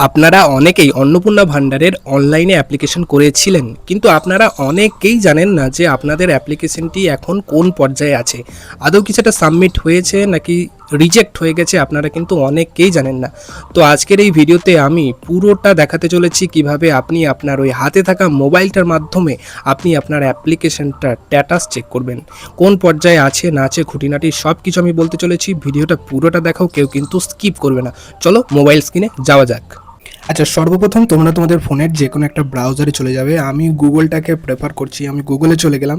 আপনারা অনেকেই অন্নপূর্ণা ভান্ডারের অনলাইনে অ্যাপ্লিকেশন করেছিলেন, কিন্তু আপনারা অনেকেই জানেন না যে আপনাদের অ্যাপ্লিকেশনটি এখন কোন পর্যায়ে আছে। আদৌ কি সেটা সাবমিট হয়েছে নাকি রিজেক্ট হয়ে গেছে, আপনারা কিন্তু অনেকেই জানেন না। তো আজকের এই ভিডিওতে আমি পুরোটা দেখাতে চলেছি কিভাবে আপনি আপনার ওই হাতে থাকা মোবাইলটার মাধ্যমে আপনি আপনার অ্যাপ্লিকেশনটার স্ট্যাটাস চেক করবেন, কোন পর্যায়ে আছে না আছে খুঁটিনাটি সব কিছু আমি বলতে চলেছি। ভিডিওটা পুরোটা দেখাও, কেউ কিন্তু স্কিপ করবে না। চলো মোবাইল স্ক্রিনে যাওয়া যাক। আচ্ছা, সর্বপ্রথম তোমরা তোমাদের ফোনের যে কোনো একটা ব্রাউজারে চলে যাবে। আমি গুগলটাকে প্রেফার করছি, আমি গুগলে চলে গেলাম।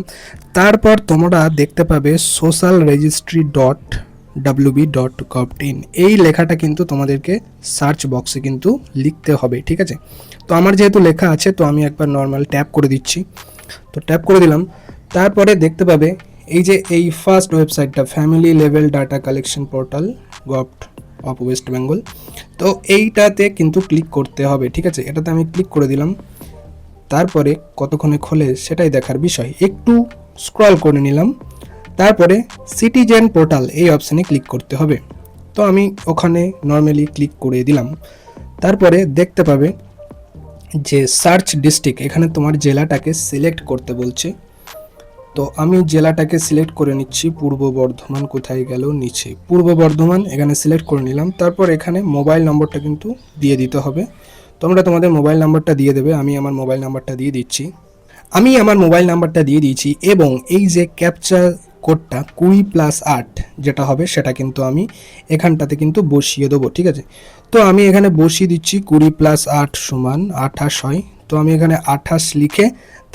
তারপর তোমরা দেখতে পাবে socialregistry.wb.gov.in, এই লেখাটা কিন্তু তোমাদেরকে সার্চ বক্সে কিন্তু লিখতে হবে, ঠিক আছে? তো আমার যেহেতু লেখা আছে, তো আমি একবার নর্মাল ট্যাপ করে দিচ্ছি। তো ট্যাপ করে দিলাম। তারপরে দেখতে পাবে এই যে এই ফার্স্ট ওয়েবসাইটটা family level data collection portal gov of West Bengal. তো এইটাতে কিন্তু ক্লিক করতে হবে, ঠিক আছে? এটাতে আমি ক্লিক করে দিলাম। তারপরে কতক্ষণে খোলে সেটাই দেখার বিষয়, একটু স্ক্রল করে নিলাম। তারপরে সিটিজেন পোর্টাল এই অপশানে ক্লিক করতে হবে। তো আমি ওখানে নর্মালি ক্লিক করে দিলাম। তারপরে দেখতে পাবে যে সার্চ ডিস্ট্রিক্ট, এখানে তোমার জেলাটাকে সিলেক্ট করতে বলছে। তো আমি জেলাটাকে সিলেক্ট করে নিচ্ছি, পূর্ব বর্ধমান। কোথায় গেল? নিচে পূর্ব বর্ধমান, এখানে সিলেক্ট করে নিলাম। তারপর এখানে মোবাইল নম্বরটা কিন্তু দিয়ে দিতে হবে। তোমরা তোমাদের মোবাইল নাম্বারটা দিয়ে দেবে। আমি আমার মোবাইল নাম্বারটা দিয়ে দিচ্ছি। আমি আমার মোবাইল নাম্বারটা দিয়ে দিয়েছি এবং এই যে ক্যাপচার কোডটা 20+8 যেটা হবে সেটা কিন্তু আমি এখানটাতে কিন্তু বসিয়ে দেবো, ঠিক আছে? তো আমি এখানে বসিয়ে দিচ্ছি 20+8 = 28 হয়। তো আমি এখানে 28 লিখে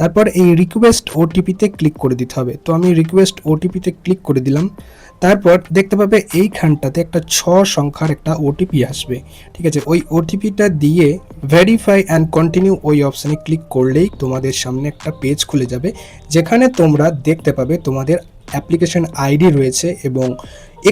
তারপর এই রিকোয়েস্ট ওটিপিতে ক্লিক করে দিতে হবে। তো আমি রিকোয়েস্ট ওটিপিতে ক্লিক করে দিলাম। তারপর দেখতে পাবে এইখানটাতে একটা 6 সংখ্যার একটা ওটিপি আসবে, ঠিক আছে? ওই ওটিপিটা দিয়ে ভেরিফাই অ্যান্ড কন্টিনিউ ওই অপশানে ক্লিক করলেই তোমাদের সামনে একটা পেজ খুলে যাবে, যেখানে তোমরা দেখতে পাবে তোমাদের অ্যাপ্লিকেশন আইডি রয়েছে এবং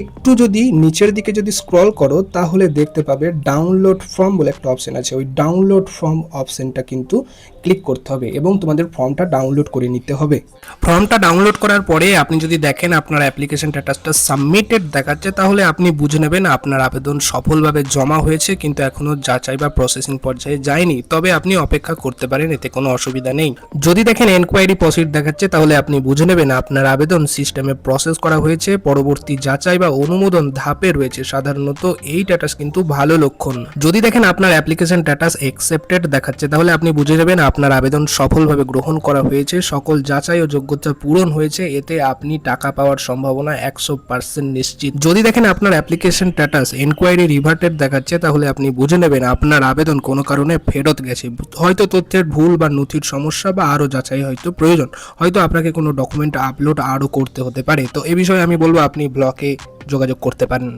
একটু যদি নিচের দিকে যদি স্ক্রল করো তাহলে দেখতে পাবে ডাউনলোড ফর্ম বলে একটা অপশন আছে। ওই ডাউনলোড ফর্ম অপশনটা কিন্তু ক্লিক করতে হবে এবং তোমাদের ফর্মটা ডাউনলোড করে নিতে হবে। ফর্মটা ডাউনলোড করার পরে আপনি যদি দেখেন আপনার অ্যাপ্লিকেশন স্ট্যাটাসটা সাবমিটেড দেখাচ্ছে, তাহলে আপনি বুঝে নেবেন আপনার আবেদন সফলভাবে জমা হয়েছে, কিন্তু এখনও যাচাই বা প্রসেসিং পর্যায়ে যায়নি। তবে আপনি অপেক্ষা করতে পারেন, এতে কোনো অসুবিধা নেই। যদি দেখেন এনকোয়ারি প্রসিড দেখাচ্ছে, তাহলে আপনি বুঝে নেবেন আপনার আবেদন সিস্টেমে প্রসেস করা হয়েছে, পরবর্তী যাচাই বা অনুমোদন ধাপে রয়েছে। সাধারণত এই স্ট্যাটাস কিন্তু ভালো লক্ষণ। যদি দেখেন আপনার অ্যাপ্লিকেশন স্ট্যাটাস অ্যাকসেপ্টেড দেখাচ্ছে, তাহলে আপনি বুঝে নেবেন আপনার আবেদন সফলভাবে গ্রহণ করা হয়েছে, সকল যাচাই ও যোগ্যতা পূরণ হয়েছে, এতে আপনি টাকা পাওয়ার সম্ভাবনা 100% নিশ্চিত। যদি দেখেন আপনার অ্যাপ্লিকেশন স্ট্যাটাস এনকোয়ারি রিভার্টেড দেখাচ্ছে, তাহলে আপনি বুঝে নেবেন আপনার আবেদন কোনো কারণে ফেরত গেছে, হয়তো তথ্যের ভুল বা নথির সমস্যা বা আরও যাচাই হয়তো প্রয়োজন, হয়তো আপনাকে কোনো ডকুমেন্ট আপলোড আরও করতে হতে পারে। তো এ বিষয়ে আমি বলবো আপনি ব্লকে যোগাযোগ করতে পারেন।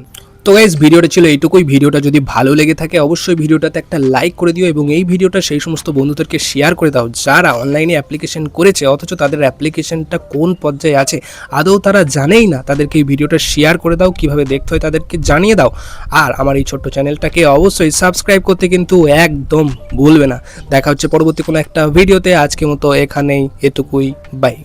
তো গাইস, ভিডিওটা ছিল এইটুকুই। ভিডিওটা যদি ভালো লেগে থাকে অবশ্যই ভিডিওটাতে একটা লাইক করে দিও এবং এই ভিডিওটা সেই সমস্ত বন্ধুদেরকে শেয়ার করে দাও যারা অনলাইনে অ্যাপ্লিকেশন করেছে অথচ তাদের অ্যাপ্লিকেশনটা কোন পর্যায়ে আছে আদৌ তারা জানেই না। তাদেরকে এই ভিডিওটা শেয়ার করে দাও, কিভাবে দেখতে হয় তাদেরকে জানিয়ে দাও। আর আমার এই ছোট্ট চ্যানেলটাকে অবশ্যই সাবস্ক্রাইব করতে কিন্তু একদম ভুলবে না। দেখা হচ্ছে পরবর্তী কোনো একটা ভিডিওতে। আজকের মতো এখানেই এটুকুই, বাই।